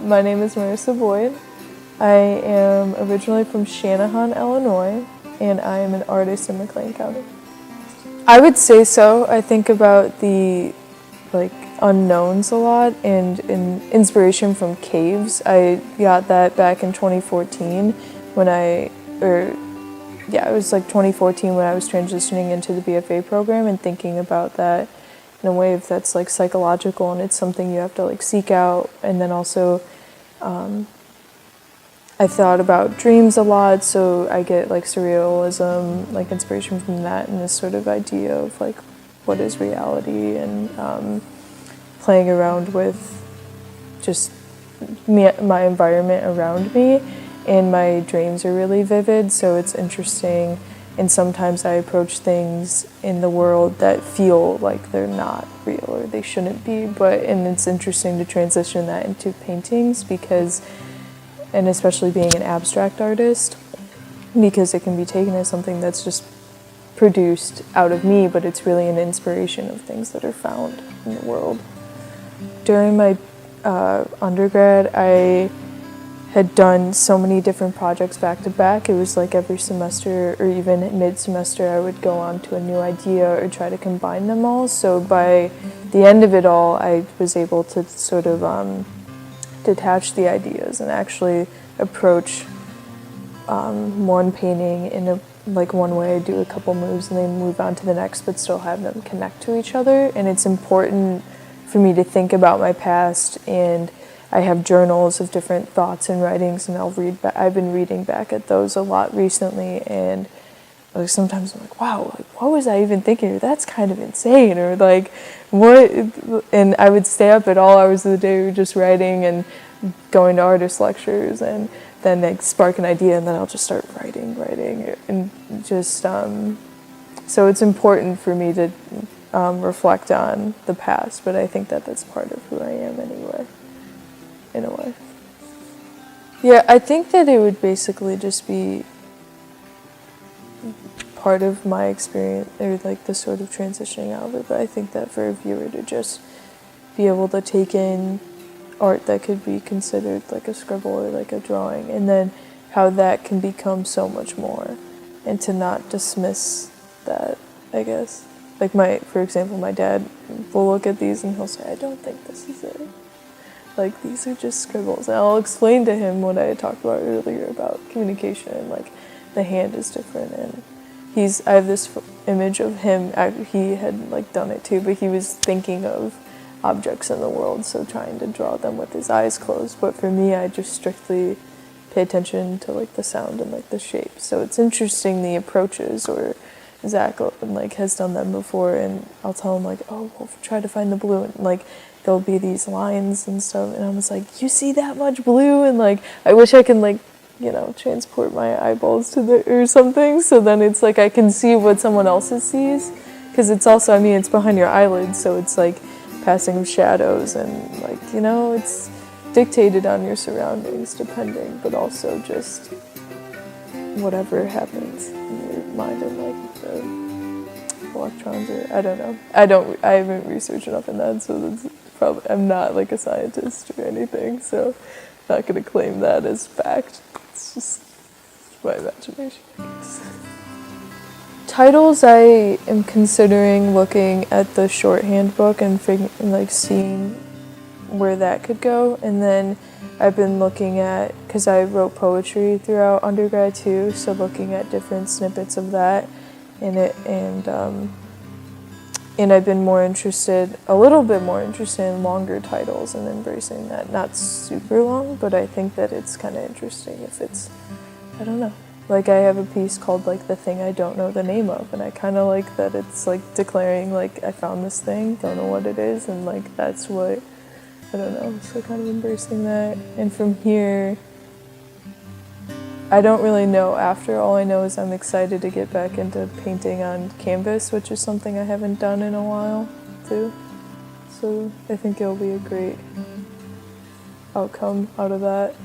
My name is Marisa Boyd. I am originally from Shanahan, Illinois, and I am an artist in McLean County. I would say so. I think about the unknowns a lot and inspiration from caves. I got that back in 2014 when it was 2014 when I was transitioning into the BFA program and thinking about that in a way that's like psychological, and it's something you have to like seek out. And then also I thought about dreams a lot, so I get like surrealism, like inspiration from that, and this sort of idea of like what is reality, and playing around with just my environment around me. And my dreams are really vivid, so it's interesting. And sometimes I approach things in the world that feel like they're not real or they shouldn't be, and it's interesting to transition that into paintings and especially being an abstract artist, because it can be taken as something that's just produced out of me, but it's really an inspiration of things that are found in the world. During my undergrad, I had done so many different projects back to back. It was like every semester or even mid-semester I would go on to a new idea or try to combine them all. So by the end of it all, I was able to sort of detach the ideas and actually approach one painting in one way. I do a couple moves and then move on to the next, but still have them connect to each other. And it's important for me to think about my past, and I have journals of different thoughts and writings, and I've been reading back at those a lot recently, and like sometimes I'm like, wow, like, what was I even thinking? Or that's kind of insane, or like what? And I would stay up at all hours of the day just writing and going to artist lectures, and then they spark an idea, and then I'll just start writing, and just so it's important for me to reflect on the past, but I think that's part of who I am anyway. In a way. Yeah, I think that it would basically just be part of my experience, or like the sort of transitioning out of it, but I think that for a viewer to just be able to take in art that could be considered like a scribble or like a drawing, and then how that can become so much more, and to not dismiss that, I guess. Like for example, my dad will look at these and he'll say, I don't think this is it. Like, these are just scribbles. And I'll explain to him what I had talked about earlier about communication, and like the hand is different. And I have this image of him, he had like done it too, but he was thinking of objects in the world, so trying to draw them with his eyes closed. But for me, I just strictly pay attention to like the sound and like the shape. So it's interesting, the approaches, or Zach like has done them before, and I'll tell him like, oh, we'll try to find the blue, and like there'll be these lines and stuff, and I was like, you see that much blue? And like I wish I can like, transport my eyeballs to or something, so then it's like I can see what someone else sees, because it's also, it's behind your eyelids, so it's like passing of shadows, and like, it's dictated on your surroundings depending, but also just whatever happens in your mind, and like the electrons, or I don't know. I haven't researched enough in that, so that's probably, I'm not like a scientist or anything, so I'm not going to claim that as fact. It's just my imagination, I guess. Titles, I am considering looking at the shorthand book and like seeing where that could go, and then I've been looking at, because I wrote poetry throughout undergrad too, so looking at different snippets of that in it, and I've been a little bit more interested in longer titles and embracing that. Not super long, but I think that it's kind of interesting if it's, I don't know. Like I have a piece called like The Thing I Don't Know the Name Of, and I kind of like that it's like declaring like I found this thing, don't know what it is, and like that's what, I don't know, so kind of embracing that. And from here, I don't really know after. All I know is I'm excited to get back into painting on canvas, which is something I haven't done in a while too. So I think it'll be a great outcome out of that.